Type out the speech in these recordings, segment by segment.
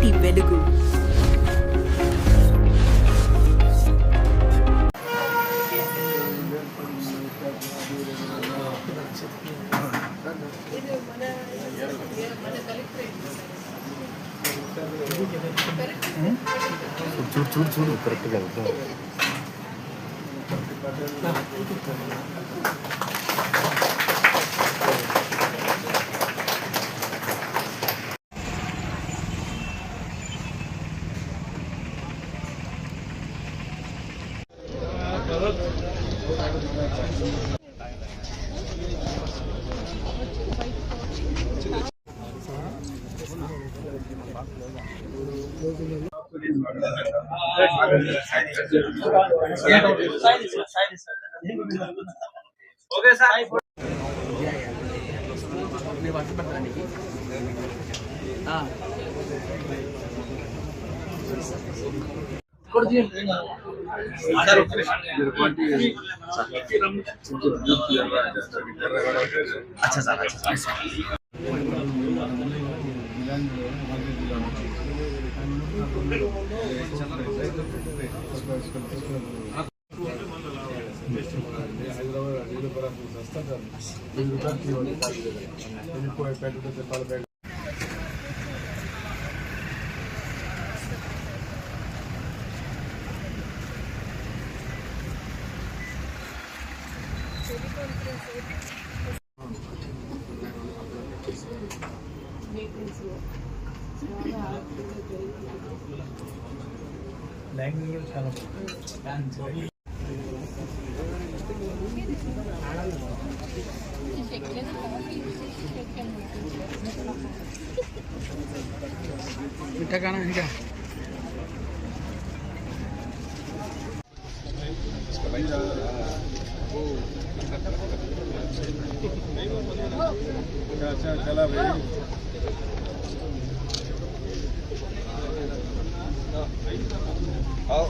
కంటి వెలుగు. చూడు చూడు చూడు కరెక్ట్గా ఓకే సార్ अच्छा सर अच्छा లాంగ్వేజ్ చాలా ఇంకా ఇంకా चला भाई आओ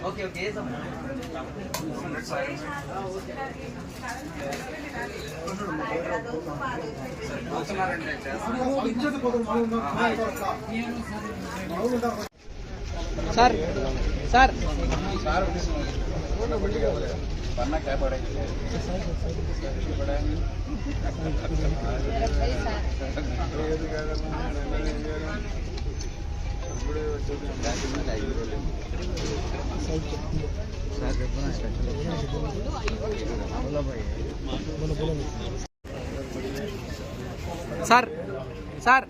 ओके ओके सर सर पन्ना क्या पड़े सर सर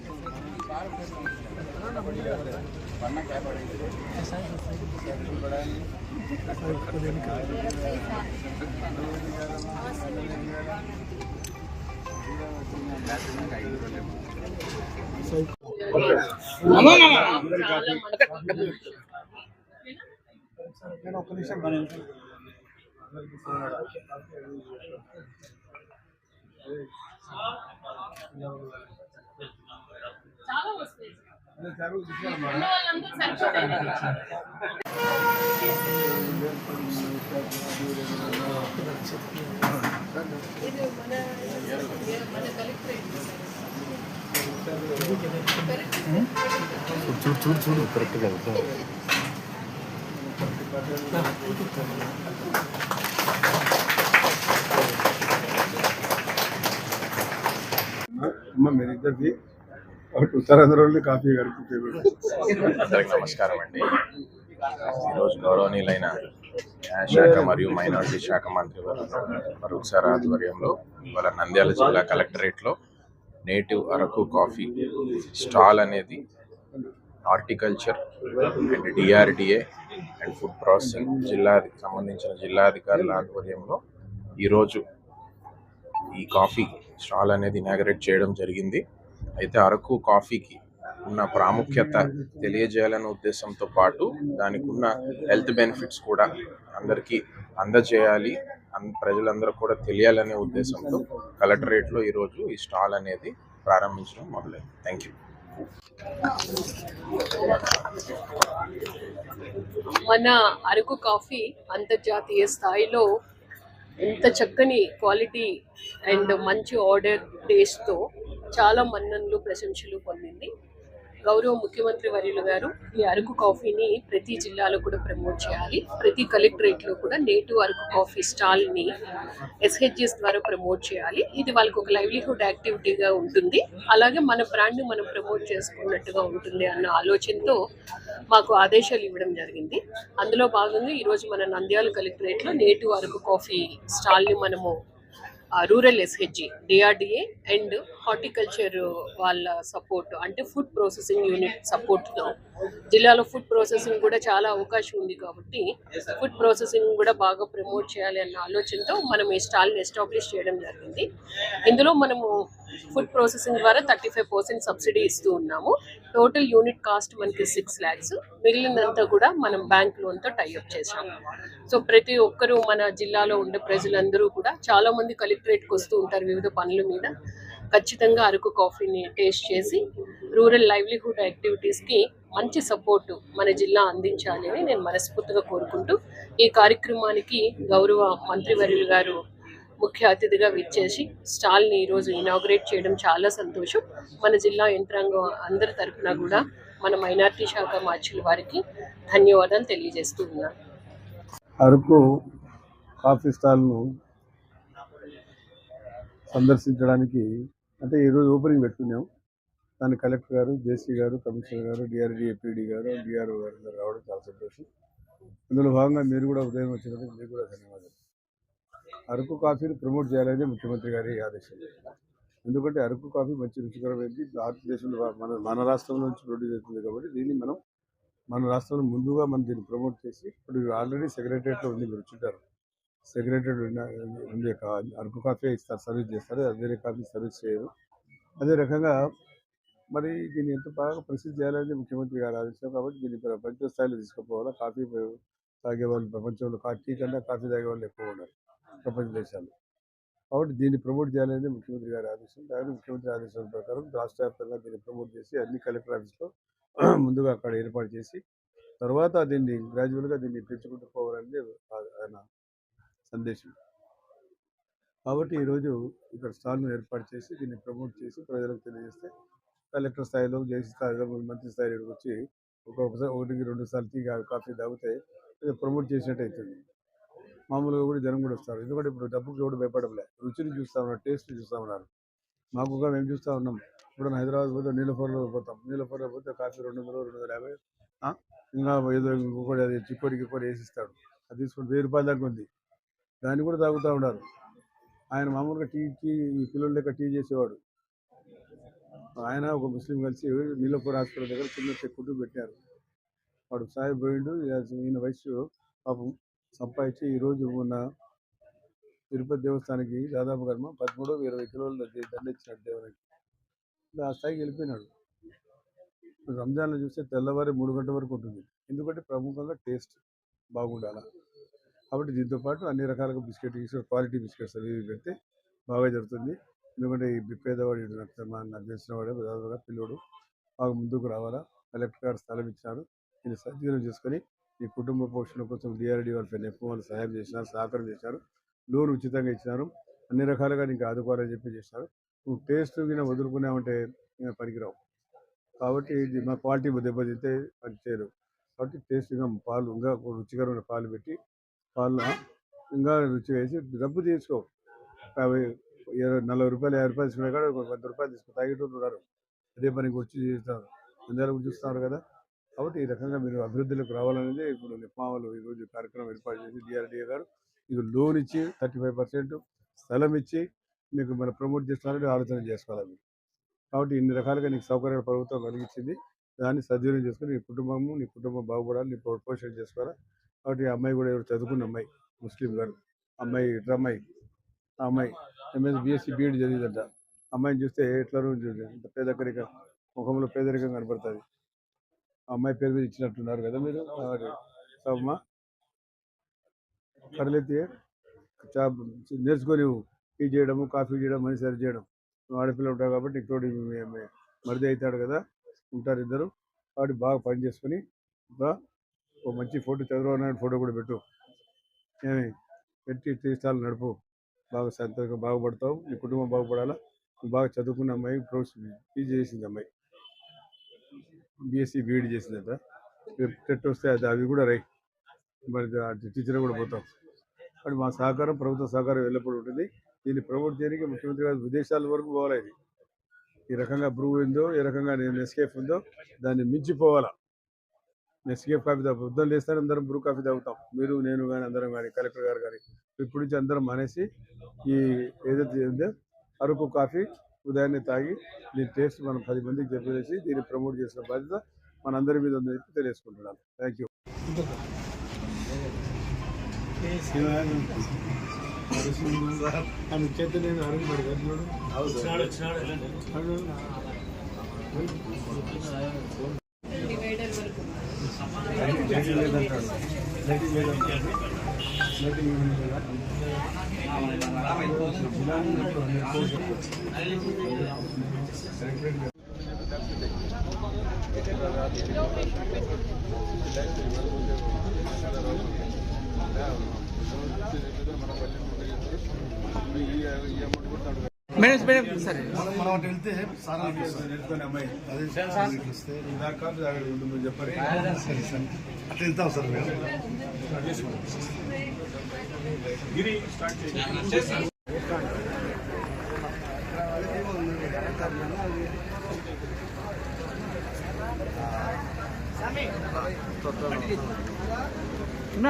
पन्ना क्या पड़े చూడు చూడు చూడు కరెక్ట్గా అమ్మ మీరు ఇద్దరికి ఉత్తరాంధ్రలో కాఫీ అందరికి నమస్కారం అండి. ఈరోజు గౌరవనీయులైన న్యాయశాఖ మరియు మైనారిటీ శాఖ మంత్రి ఫరూక్ సార్ ఆధ్వర్యంలో ఇవాళ నంద్యాల జిల్లా కలెక్టరేట్లో నేటివ్ అరకు కాఫీ స్టాల్ అనేది horticulture and DRDA and food processing సంబంధించిన జిల్లాధికారుల ఆధ్వర్యంలో ఈరోజు ఈ కాఫీ స్టాల్ అనేది ఇనాగరేట్ చేయడం జరిగింది. అయితే అరకు కాఫీకి ఉన్న ప్రాముఖ్యత తెలియజేయాలనే ఉద్దేశంతో పాటు దానికి ఉన్న హెల్త్ బెనిఫిట్స్ కూడా అందరికీ అందజేయాలి, ప్రజలందరూ కూడా తెలియాలనే ఉద్దేశంతో కలెక్టరేట్లో ఈరోజు ఈ స్టాల్ అనేది ప్రారంభించడం మొదలైంది. Thank you. మన అరకు కాఫీ అంతర్జాతీయ స్థాయిలో ఎంత చక్కని క్వాలిటీ అండ్ మంచి ఆర్డర్ టేస్ట్తో చాలా మన్ననలు ప్రశంసలు పొందింది. గౌరవ ముఖ్యమంత్రి వర్యులు గారు ఈ అరకు కాఫీని ప్రతి జిల్లాలో కూడా ప్రమోట్ చేయాలి. ప్రతి కలెక్టరేట్లో కూడా నేటివ్ అరకు కాఫీ స్టాల్ని ఎస్హెచ్జిఎస్ ద్వారా ప్రమోట్ చేయాలి. ఇది వాళ్ళకి ఒక లైవ్లీహుడ్ యాక్టివిటీగా ఉంటుంది, అలాగే మన బ్రాండ్ని మనం ప్రమోట్ చేసుకున్నట్టుగా ఉంటుంది అన్న ఆలోచనతో మాకు ఆదేశాలు ఇవ్వడం జరిగింది. అందులో భాగంగా ఈరోజు మన నంద్యాల కలెక్టరేట్లో నేటివ్ అరకు కాఫీ స్టాల్ని మనము rural SHG, DRDA and horticulture వాళ్ళ సపోర్ట్, అంటే ఫుడ్ ప్రాసెసింగ్ యూనిట్ సపోర్ట్తో జిల్లాలో ఫుడ్ ప్రాసెసింగ్ కూడా చాలా అవకాశం ఉంది కాబట్టి ఫుడ్ ప్రాసెసింగ్ కూడా బాగా ప్రమోట్ చేయాలి అన్న ఆలోచనతో మనం ఈ స్టాల్ని ఎస్టాబ్లిష్ చేయడం జరిగింది. ఇందులో మనము ఫుడ్ ప్రాసెసింగ్ ద్వారా 35% సబ్సిడీ ఇస్తూ ఉన్నాము. టోటల్ యూనిట్ కాస్ట్ మనకి 6 lakhs, మిగిలినంతా కూడా మనం బ్యాంక్ లోన్తో టైఅప్ చేసాము. సో ప్రతి ఒక్కరూ మన జిల్లాలో ఉండే ప్రజలందరూ కూడా చాలా మంది కలెక్టరేట్కి వస్తూ ఉంటారు వివిధ పనుల మీద. ఖచ్చితంగా అరకు కాఫీని టేస్ట్ చేసి రూరల్ లైవ్లీహుడ్ యాక్టివిటీస్కి మంచి సపోర్టు మన జిల్లా అందించాలి అని నేను మనస్ఫూర్తిగా కోరుకుంటూ ఈ కార్యక్రమానికి గౌరవ మంత్రివర్యులు గారు ముఖ్య అతిథిగా విచ్చేసి స్టాల్ని ఈరోజు ఇనాగ్రేట్ చేయడం చాలా సంతోషం. మన జిల్లా యంత్రాంగం అందరి తరఫున కూడా మన మైనార్టీ శాఖ మార్చుల వారికి ధన్యవాదాలు తెలియజేస్తూ ఉన్నాను. అరకు కాఫీ స్టాల్ను సందర్శించడానికి అంటే ఈరోజు ఓపెనింగ్ పెట్టుకున్నాం. దాని కలెక్టర్ గారు, జేసీ గారు, కమిషనర్ గారు, డిఆర్డీఏ పీడీ గారు, డిఆర్ఓ గారు రావడం చాలా సంతోషం. అందులో భాగంగా మీరు కూడా ఉదయం వచ్చినందుకు మీకు కూడా ధన్యవాదాలు. అరకు కాఫీని ప్రమోట్ చేయాలని ముఖ్యమంత్రి గారి ఆదేశం. ఎందుకంటే అరకు కాఫీ మంచి రుచికరమైంది, భారతదేశంలో మన రాష్ట్రం నుంచి ప్రొడ్యూస్ అవుతుంది కాబట్టి దీన్ని మనం మన రాష్ట్రంలో ముందుగా మనం దీన్ని ప్రమోట్ చేసి, ఇప్పుడు ఆల్రెడీ సెక్రటరియట్లో ఉంది, మీరు చూంటారు. సెక్రటరీ ఉంది, అరకు కాఫీ ఇస్తారు, సర్వీస్ చేస్తారు, వేరే కాఫీ సర్వీస్ చేయరు. అదే రకంగా మరి దీన్ని ఎంత బాగా ప్రసిద్ధి చేయాలని ముఖ్యమంత్రి గారు ఆదేశం కాబట్టి దీన్ని ప్రపంచ స్థాయిలో తీసుకుపోవాలా. కాఫీ తాగే వాళ్ళు ప్రపంచంలో టీ కన్నా కాఫీ తాగే వాళ్ళు ఎక్కువ ఉన్నారు ప్రపంచ దేశాల్లో. కాబట్టి దీన్ని ప్రమోట్ చేయాలనేది ముఖ్యమంత్రి గారి ఆదేశం. దాని ముఖ్యమంత్రి ఆదేశం ప్రకారం రాష్ట్ర వ్యాప్తంగా దీన్ని ప్రమోట్ చేసి అన్ని కలెక్టర్ ఆఫీస్లో ముందుగా అక్కడ ఏర్పాటు చేసి తర్వాత దీన్ని గ్రాడ్యువల్గా దీన్ని పెంచుకుంటూ పోవాలనేది ఆయన సందేశం. కాబట్టి ఈరోజు ఇక్కడ స్టాల్ను ఏర్పాటు చేసి దీన్ని ప్రమోట్ చేసి ప్రజలకు తెలియజేస్తే కలెక్టర్ స్థాయిలో, జేసీ స్థాయిలో, మంత్రి స్థాయిలో వచ్చి ఒకటికి 2 సార్లు టీ కాఫీ తాగితే ప్రమోట్ చేసినట్టు అవుతుంది. మామూలుగా కూడా జనం కూడా వస్తారు. ఎందుకంటే ఇప్పుడు డబ్బుకి ఎవడు భయపడలే, రుచిని చూస్తూ ఉన్నారు, టేస్ట్ చూస్తూ ఉన్నారు. మాకుగా మేము చూస్తూ ఉన్నాం. ఇప్పుడు హైదరాబాద్ పోతే నీలఫర్లో పోతాం, నీలఫర్లో పోతే కాఫీ 200, 250, ఇంకా ఏదో ఇంకొకటి అది చిక్కోడికి వేసిస్తాడు. అది తీసుకుంటే 1000 రూపాయల దాకా ఉంది. దాన్ని కూడా తాగుతూ ఉన్నారు. ఆయన మామూలుగా టీ ఈ పిల్లల లెక్క టీ చేసేవాడు. ఆయన ఒక ముస్లిం కలిసి నీలపూర్ హాస్పిటల్ దగ్గర చిన్న చెక్కుంటూ పెట్టారు. వాడు సాయి పోయిండు. ఈయన వయసు పాపం సంపాదించి ఈరోజు ఉన్న తిరుపతి దేవస్థానానికి దాదాపుగా 13-20 కిలోలు దండెచ్చినాడు దేవునికి. ఆ స్థాయికి వెళ్ళిపోయినాడు. రంజాన్లో చూస్తే తెల్లవారి 3 గంటల వరకు ఉంటుంది. ఎందుకంటే ప్రముఖంగా టేస్ట్ బాగుండాలి. కాబట్టి దీంతోపాటు అన్ని రకాలుగా బిస్కెట్ క్వాలిటీ బిస్కెట్స్ అవి పెడితే బాగా జరుగుతుంది. ఎందుకంటే ఈ పేదవాడి నాకు తెలిసిన వాడే దాదాపుగా పిల్లోడు బాగా ముందుకు రావాలా. కలెక్టర్ గారు స్థలం ఇచ్చినారు, దీన్ని సద్వినియోగం చేసుకొని ఈ కుటుంబ పోషణ కోసం డిఆర్డీ వాళ్ళు సహాయం చేసినారు, సహకారం చేశారు, లోన్ ఉచితంగా ఇచ్చినారు, అన్ని రకాలుగా నీకు ఆదుకోవాలని చెప్పి చేశారు. నువ్వు టేస్ట్ కింద వదులుకున్నామంటే పనికిరావు. కాబట్టి ఇది మా క్వాలిటీ దెబ్బతింటే పని చేయరు. కాబట్టి టేస్ట్గా పాలు ఇంకా రుచికరమైన పాలు పెట్టి పాలు ఇంకా రుచి వేసి డబ్బు తీసుకో. 40 రూపాయలు 50 రూపాయలు తీసుకునే కాడ 100 రూపాయలు తీసుకుని తాగేటోళ్ళు ఉన్నారు. అదే పనికి వచ్చి చేస్తారు, అందరూ కూడా చూస్తున్నారు కదా. కాబట్టి ఈ రకంగా మీరు అభివృద్ధిలోకి రావాలనేది ఇప్పుడు నిప్మావలు ఈరోజు కార్యక్రమం ఏర్పాటు చేసి డిఆర్డీఏ గారు మీకు లోన్ ఇచ్చి 35% స్థలం ఇచ్చి మీకు మన ప్రమోట్ చేస్తారని ఆలోచన చేసుకోవాలి. కాబట్టి ఇన్ని రకాలుగా నీకు సౌకర్యాలు ప్రభుత్వం కలిగించింది. దాన్ని సద్వినియోగం చేసుకుని నీ కుటుంబం బాగుపడాలి, నీ పోషణ చేసుకోవాలి. కాబట్టి ఆ అమ్మాయి కూడా ఎవరు చదువుకున్న అమ్మాయి, ముస్లిం గారు అమ్మాయి, ఇట్లా అమ్మాయి, ఆ అమ్మాయి బీఎస్సీ బీఎడ్ చదివిందంట. అమ్మాయిని చూస్తే ఎట్లా ఇంత పేదరిక ముఖంలో పేదరికం కనపడుతుంది. ఆ అమ్మాయి పేరు మీద ఇచ్చినట్టున్నారు కదా మీరు. అమ్మా కడలెత్తి నేర్చుకొని టీ చేయడము, కాఫీ చేయడం, మనీ సరి చేయడం ఆడపిల్ల ఉంటావు కాబట్టి ఇంకోటి మరిది అవుతాడు కదా, ఉంటారు ఇద్దరు. కాబట్టి బాగా పని చేసుకొని ఒక మంచి ఫోటో, చంద్రబాబు నాయుడు ఫోటో కూడా పెట్టు, ఏమి పెట్టి తీర్థాలు నడుపు, బాగా సంతోషంగా బాగుపడతావు, నీ కుటుంబం బాగుపడాలా. నువ్వు బాగా చదువుకున్న అమ్మాయి, పీజీ చేసింది అమ్మాయి, బీఎస్సీ బీఈడి చేసిందట. టెట్ వస్తే అవి కూడా రై, మరి టీచర్ కూడా పోతాం. అది మా సహకారం, ప్రభుత్వ సహకారం ఎల్లప్పుడూ ఉంటుంది. దీన్ని ప్రమోట్ చేయడానికి ముఖ్యమంత్రి గారు విదేశాల వరకు పోవాలి. ఇది ఈ రకంగా బ్రూ ఉందో, ఏ రకంగా నెస్కేఫ్ ఉందో దాన్ని మించిపోవాలా. నెస్కేఫ్ కాఫీ ఉద్దం లేస్తాను, అందరం బ్రూ కాఫీ తాగుతాం, మీరు నేను కానీ అందరం కానీ, కలెక్టర్ గారు కానీ. ఇప్పటి నుంచి అందరం మానేసి ఈ ఏదైతే ఉందో అరకు కాఫీ ఉదయాన్నే తాగి దీని టేస్ట్ మనం 10 మందికి చెప్పేసి దీన్ని ప్రమోట్ చేసిన బాధ్యత మనందరి మీద ఉందని తెలియజేసుకుంటున్నాను. Thank you. డివైడర్ వరకు మేడం మేడం సరే మనం అటు వెళ్తే సార్ అమ్మాయి చెప్పారు. సరే సార్ అట్లా వెళ్తాం సార్ మేము. గిరి స్టార్ట్ చేసి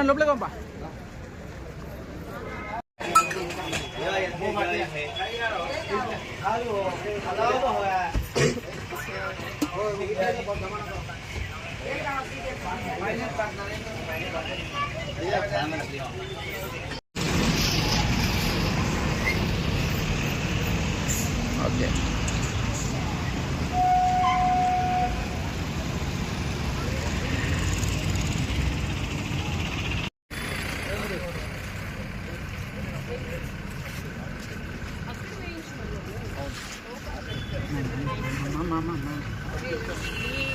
లోపలికి పంపా. ఓకే ఈ